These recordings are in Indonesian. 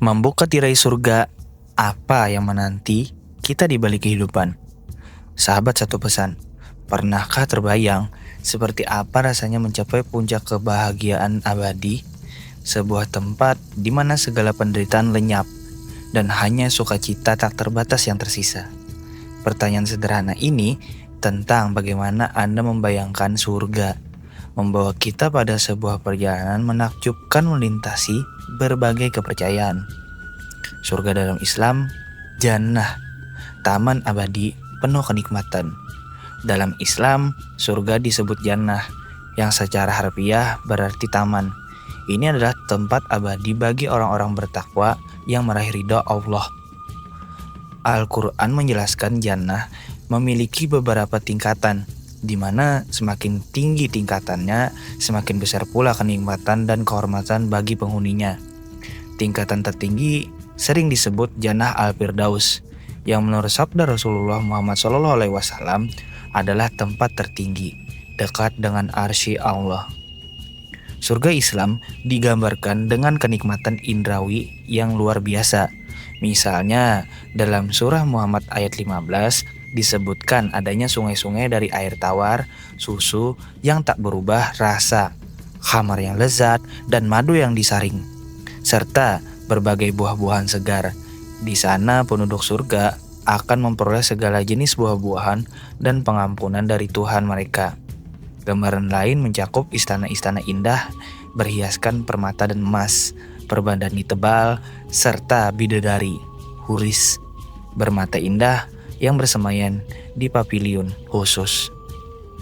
Membuka tirai surga, apa yang menanti kita di balik kehidupan? Sahabat, satu pesan. Pernahkah terbayang seperti apa rasanya mencapai puncak kebahagiaan abadi? Sebuah tempat di mana segala penderitaan lenyap dan hanya sukacita tak terbatas yang tersisa. Pertanyaan sederhana ini tentang bagaimana Anda membayangkan surga membawa kita pada sebuah perjalanan menakjubkan melintasi berbagai kepercayaan. Surga dalam Islam, jannah, taman abadi penuh kenikmatan. Dalam Islam, surga disebut jannah, yang secara harfiah berarti taman. Ini adalah tempat abadi bagi orang-orang bertakwa yang meraih ridha Allah. Al-Quran menjelaskan jannah memiliki beberapa tingkatan, di mana semakin tinggi tingkatannya, semakin besar pula kenikmatan dan kehormatan bagi penghuninya. Tingkatan tertinggi sering disebut Jannah Al-Firdaus, yang menurut sabda Rasulullah Muhammad SAW adalah tempat tertinggi, dekat dengan arsy Allah. Surga Islam digambarkan dengan kenikmatan indrawi yang luar biasa. Misalnya, dalam surah Muhammad ayat 15 disebutkan adanya sungai-sungai dari air tawar, susu yang tak berubah rasa, khamar yang lezat, dan madu yang disaring, serta berbagai buah-buahan segar. Di sana penduduk surga akan memperoleh segala jenis buah-buahan dan pengampunan dari Tuhan mereka. Gambaran lain mencakup istana-istana indah berhiaskan permata dan emas, perbandani tebal, serta bidadari, huris, bermata indah yang bersemaian di paviliun khusus.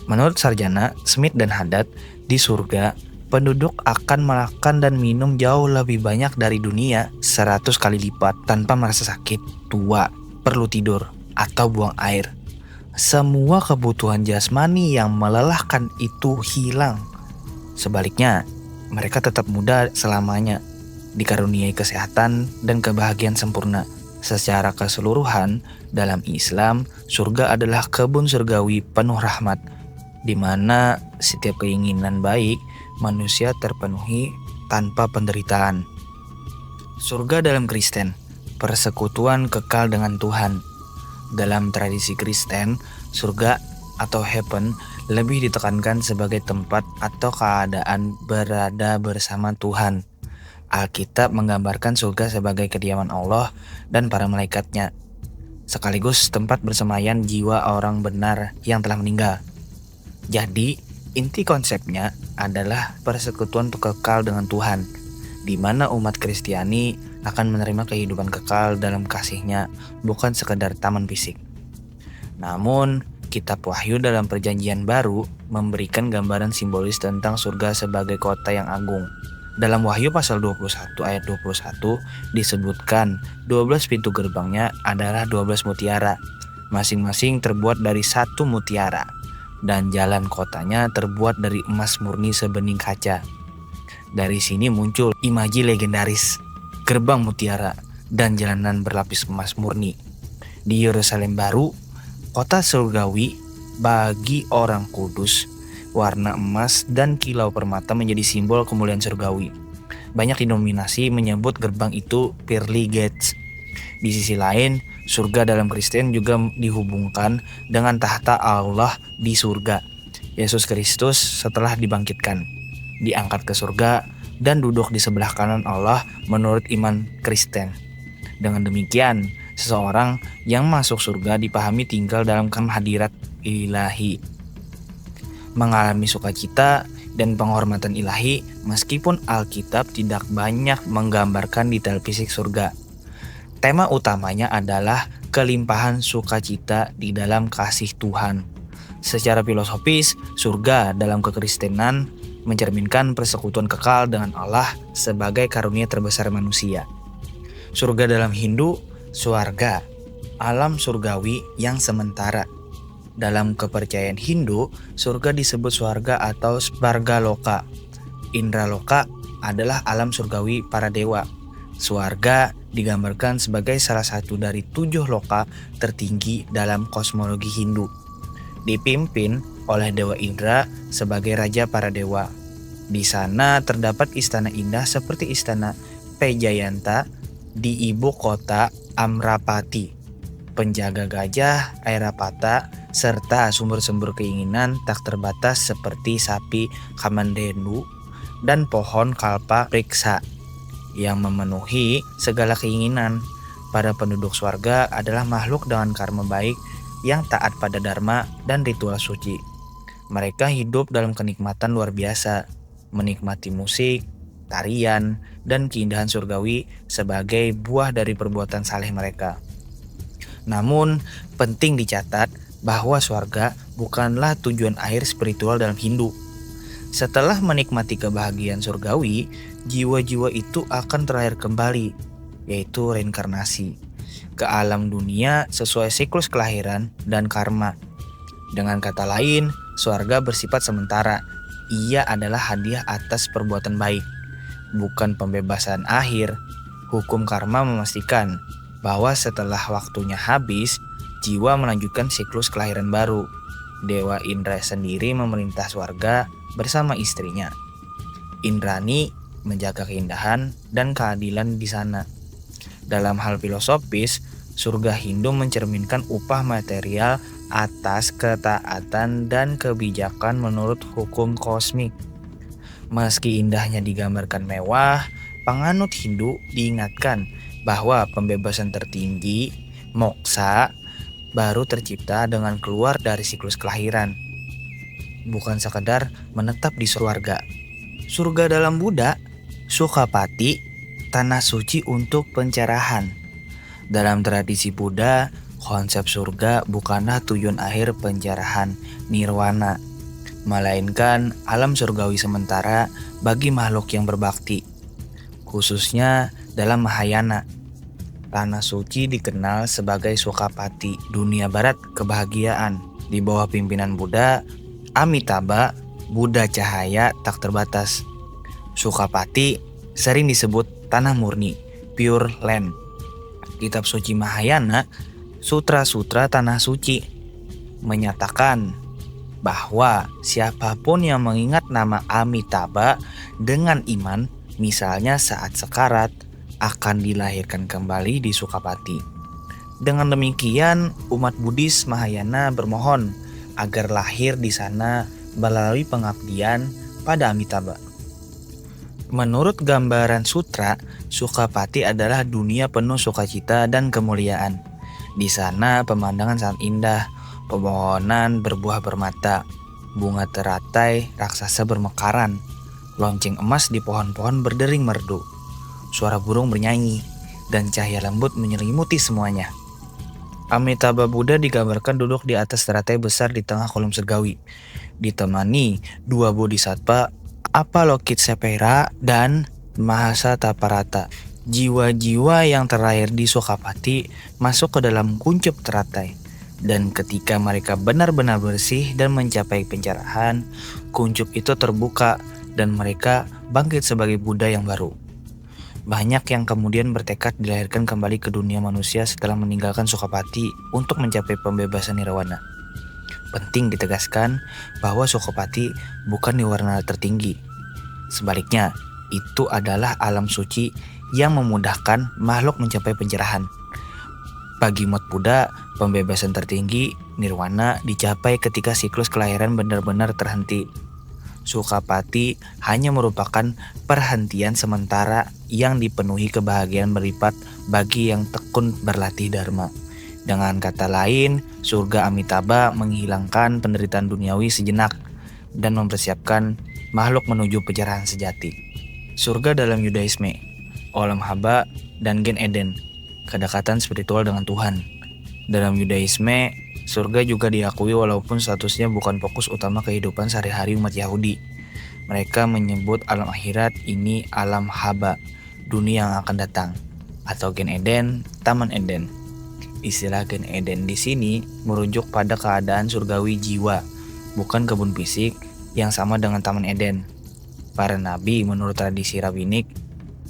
Menurut sarjana Smith dan Haddad, di surga penduduk akan makan dan minum jauh lebih banyak dari dunia 100 kali lipat tanpa merasa sakit, tua, perlu tidur, atau buang air. Semua kebutuhan jasmani yang melelahkan itu hilang. Sebaliknya, mereka tetap muda selamanya, dikaruniai kesehatan dan kebahagiaan sempurna. Secara keseluruhan, dalam Islam, surga adalah kebun surgawi penuh rahmat, di mana setiap keinginan baik manusia terpenuhi tanpa penderitaan. Surga dalam Kristen, persekutuan kekal dengan Tuhan. Dalam tradisi Kristen, surga atau heaven lebih ditekankan sebagai tempat atau keadaan berada bersama Tuhan. Alkitab menggambarkan surga sebagai kediaman Allah dan para malaikatnya, sekaligus tempat bersemaian jiwa orang benar yang telah meninggal. Jadi, inti konsepnya adalah persekutuan kekal dengan Tuhan, di mana umat Kristiani akan menerima kehidupan kekal dalam kasih-Nya, bukan sekedar taman fisik. Namun, kitab Wahyu dalam Perjanjian Baru memberikan gambaran simbolis tentang surga sebagai kota yang agung. Dalam Wahyu pasal 21 ayat 21 disebutkan 12 pintu gerbangnya adalah 12 mutiara, masing-masing terbuat dari satu mutiara, dan jalan kotanya terbuat dari emas murni sebening kaca. Dari sini muncul imaji legendaris gerbang mutiara dan jalanan berlapis emas murni. Di Yerusalem baru, kota surgawi bagi orang kudus, warna emas dan kilau permata menjadi simbol kemuliaan surgawi. Banyak denominasi menyebut gerbang itu pearly gates. Di sisi lain, surga dalam Kristen juga dihubungkan dengan tahta Allah di surga. Yesus Kristus setelah dibangkitkan, diangkat ke surga dan duduk di sebelah kanan Allah menurut iman Kristen. Dengan demikian, seseorang yang masuk surga dipahami tinggal dalam hadirat ilahi, mengalami sukacita dan penghormatan ilahi, meskipun Alkitab tidak banyak menggambarkan detail fisik surga. Tema utamanya adalah kelimpahan sukacita di dalam kasih Tuhan. Secara filosofis, surga dalam kekristenan mencerminkan persekutuan kekal dengan Allah sebagai karunia terbesar manusia. Surga dalam Hindu, swarga, alam surgawi yang sementara. Dalam kepercayaan Hindu, surga disebut swarga atau svargaloka. Indraloka adalah alam surgawi para dewa. Swarga digambarkan sebagai salah satu dari 7 loka tertinggi dalam kosmologi Hindu. Dipimpin oleh Dewa Indra sebagai raja para dewa. Di sana terdapat istana indah seperti istana Pejayanta, di ibu kota Amrapati, penjaga gajah, Airapata, serta sumber-sumber keinginan tak terbatas seperti sapi Kamandenu dan pohon kalpa priksa yang memenuhi segala keinginan. Para penduduk surga adalah makhluk dengan karma baik yang taat pada dharma dan ritual suci. Mereka hidup dalam kenikmatan luar biasa, menikmati musik, tarian, dan keindahan surgawi sebagai buah dari perbuatan saleh mereka. Namun, penting dicatat bahwa surga bukanlah tujuan akhir spiritual dalam Hindu. Setelah menikmati kebahagiaan surgawi, jiwa-jiwa itu akan terakhir kembali, yaitu reinkarnasi, ke alam dunia sesuai siklus kelahiran dan karma. Dengan kata lain, surga bersifat sementara. Ia adalah hadiah atas perbuatan baik, bukan pembebasan akhir. Hukum karma memastikan bahwa setelah waktunya habis, jiwa melanjutkan siklus kelahiran baru. Dewa Indra sendiri memerintah surga bersama istrinya. Indrani menjaga keindahan dan keadilan di sana. Dalam hal filosofis, surga Hindu mencerminkan upah material atas ketaatan dan kebijakan menurut hukum kosmik. Meski indahnya digambarkan mewah, penganut Hindu diingatkan bahwa pembebasan tertinggi, moksa, baru tercipta dengan keluar dari siklus kelahiran, bukan sekedar menetap di surga. Surga dalam Buddha, Sukapati, tanah suci untuk pencerahan. Dalam tradisi Buddha, konsep surga bukanlah tujuan akhir pencerahan nirwana, melainkan alam surgawi sementara bagi makhluk yang berbakti. Khususnya dalam Mahayana, tanah suci dikenal sebagai Sukapati, dunia barat kebahagiaan. Di bawah pimpinan Buddha, Amitabha, Buddha cahaya tak terbatas. Sukapati sering disebut tanah murni, pure land. Kitab suci Mahayana, Sutra-sutra Tanah Suci, menyatakan bahwa siapapun yang mengingat nama Amitabha dengan iman, misalnya saat sekarat, akan dilahirkan kembali di Sukapati. Dengan demikian, umat Buddhis Mahayana bermohon agar lahir di sana melalui pengabdian pada Amitabha. Menurut gambaran sutra, Sukapati adalah dunia penuh sukacita dan kemuliaan. Di sana pemandangan sangat indah, pepohonan berbuah bermata, bunga teratai raksasa bermekaran, lonceng emas di pohon-pohon berdering merdu, suara burung bernyanyi, dan cahaya lembut menyelimuti semuanya. Amitabha Buddha digambarkan duduk di atas teratai besar di tengah kolom surgawi, ditemani dua bodhisattva, Avalokiteshvara dan Mahasataparata. Jiwa-jiwa yang terlahir di Sukapati masuk ke dalam kuncup teratai, dan ketika mereka benar-benar bersih dan mencapai pencerahan, kuncup itu terbuka dan mereka bangkit sebagai Buddha yang baru. Banyak yang kemudian bertekad dilahirkan kembali ke dunia manusia setelah meninggalkan Sukapati untuk mencapai pembebasan nirwana. Penting ditegaskan bahwa Sukapati bukan nirwana tertinggi. Sebaliknya, itu adalah alam suci yang memudahkan makhluk mencapai pencerahan. Bagi umat Buddha, pembebasan tertinggi, nirwana, dicapai ketika siklus kelahiran benar-benar terhenti. Sukapati hanya merupakan perhentian sementara yang dipenuhi kebahagiaan berlipat bagi yang tekun berlatih dharma. Dengan kata lain, surga Amitabha menghilangkan penderitaan duniawi sejenak dan mempersiapkan makhluk menuju pencerahan sejati. Surga dalam Yudaisme, Olam Haba, dan Gen Eden, kedekatan spiritual dengan Tuhan. Dalam Yudaisme, surga juga diakui walaupun statusnya bukan fokus utama kehidupan sehari-hari umat Yahudi. Mereka menyebut alam akhirat ini alam Haba, dunia yang akan datang, atau Gen Eden, Taman Eden. Istilah Gen Eden di sini merujuk pada keadaan surgawi jiwa, bukan kebun fisik yang sama dengan Taman Eden. Para nabi menurut tradisi rabbinik,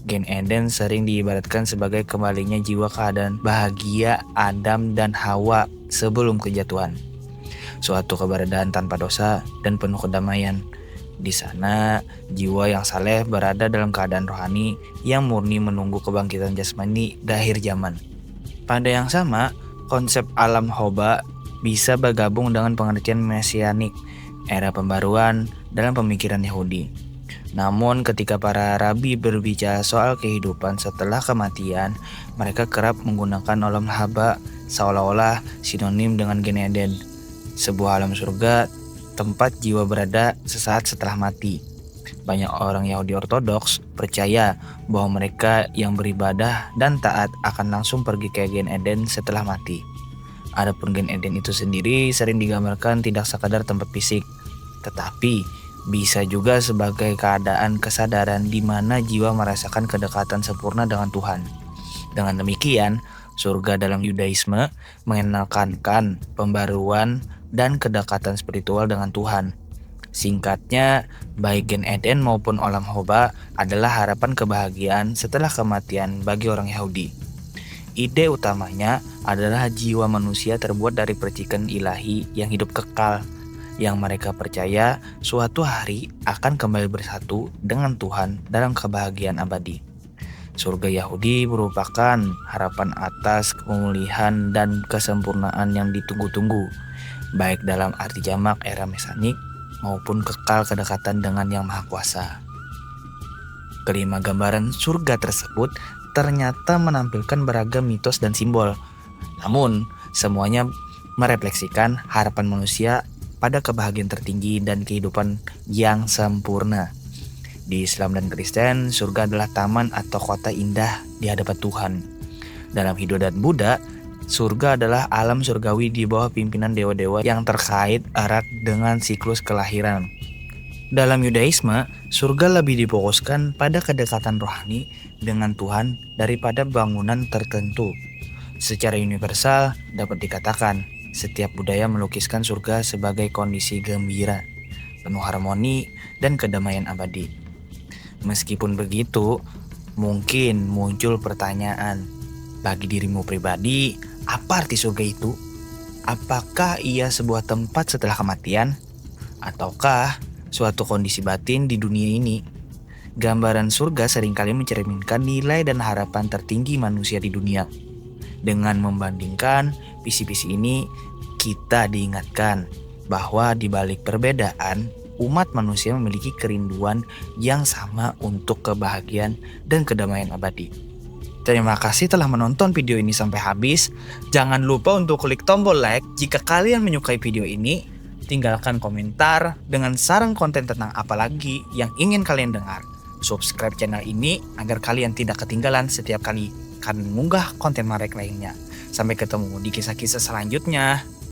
Gen Eden sering diibaratkan sebagai kembalinya jiwa keadaan bahagia Adam dan Hawa sebelum kejatuhan. Suatu keberadaan tanpa dosa dan penuh kedamaian. Di sana, jiwa yang saleh berada dalam keadaan rohani yang murni menunggu kebangkitan jasmani di akhir zaman. Pada yang sama, konsep alam hoba bisa bergabung dengan pengertian mesianik, era pembaruan dalam pemikiran Yahudi. Namun ketika para rabi berbicara soal kehidupan setelah kematian, mereka kerap menggunakan alam haba seolah-olah sinonim dengan Gen Eden, sebuah alam surga tempat jiwa berada sesaat setelah mati. Banyak orang Yahudi Ortodoks percaya bahwa mereka yang beribadah dan taat akan langsung pergi ke Gen Eden setelah mati. Adapun Gen Eden itu sendiri sering digambarkan tidak sekadar tempat fisik, tetapi bisa juga sebagai keadaan kesadaran di mana jiwa merasakan kedekatan sempurna dengan Tuhan. Dengan demikian, surga dalam Yudaisme mengenalkan pembaruan dan kedekatan spiritual dengan Tuhan. Singkatnya, baik Gen Eden maupun alam hoba adalah harapan kebahagiaan setelah kematian bagi orang Yahudi. Ide utamanya adalah jiwa manusia terbuat dari percikan ilahi yang hidup kekal, yang mereka percaya suatu hari akan kembali bersatu dengan Tuhan dalam kebahagiaan abadi. Surga Yahudi merupakan harapan atas pemulihan dan kesempurnaan yang ditunggu-tunggu, baik dalam arti jamak era mesanik maupun kekal kedekatan dengan Yang Maha Kuasa. Kelima gambaran surga tersebut ternyata menampilkan beragam mitos dan simbol. Namun, semuanya merefleksikan harapan manusia pada kebahagiaan tertinggi dan kehidupan yang sempurna. Di Islam dan Kristen, surga adalah taman atau kota indah di hadapan Tuhan. Dalam Hindu dan Buddha, surga adalah alam surgawi di bawah pimpinan dewa-dewa yang terkait erat dengan siklus kelahiran. Dalam Yudaisme, surga lebih difokuskan pada kedekatan rohani dengan Tuhan daripada bangunan tertentu. Secara universal, dapat dikatakan setiap budaya melukiskan surga sebagai kondisi gembira, penuh harmoni, dan kedamaian abadi. Meskipun begitu, mungkin muncul pertanyaan, bagi dirimu pribadi, apa arti surga itu? Apakah ia sebuah tempat setelah kematian? Ataukah suatu kondisi batin di dunia ini? Gambaran surga seringkali mencerminkan nilai dan harapan tertinggi manusia di dunia. Dengan membandingkan visi-visi ini, kita diingatkan bahwa di balik perbedaan, umat manusia memiliki kerinduan yang sama untuk kebahagiaan dan kedamaian abadi. Terima kasih telah menonton video ini sampai habis. Jangan lupa untuk klik tombol like jika kalian menyukai video ini. Tinggalkan komentar dengan saran konten tentang apa lagi yang ingin kalian dengar. Subscribe channel ini agar kalian tidak ketinggalan setiap kali kami mengunggah konten menarik lainnya. Sampai ketemu di kisah-kisah selanjutnya.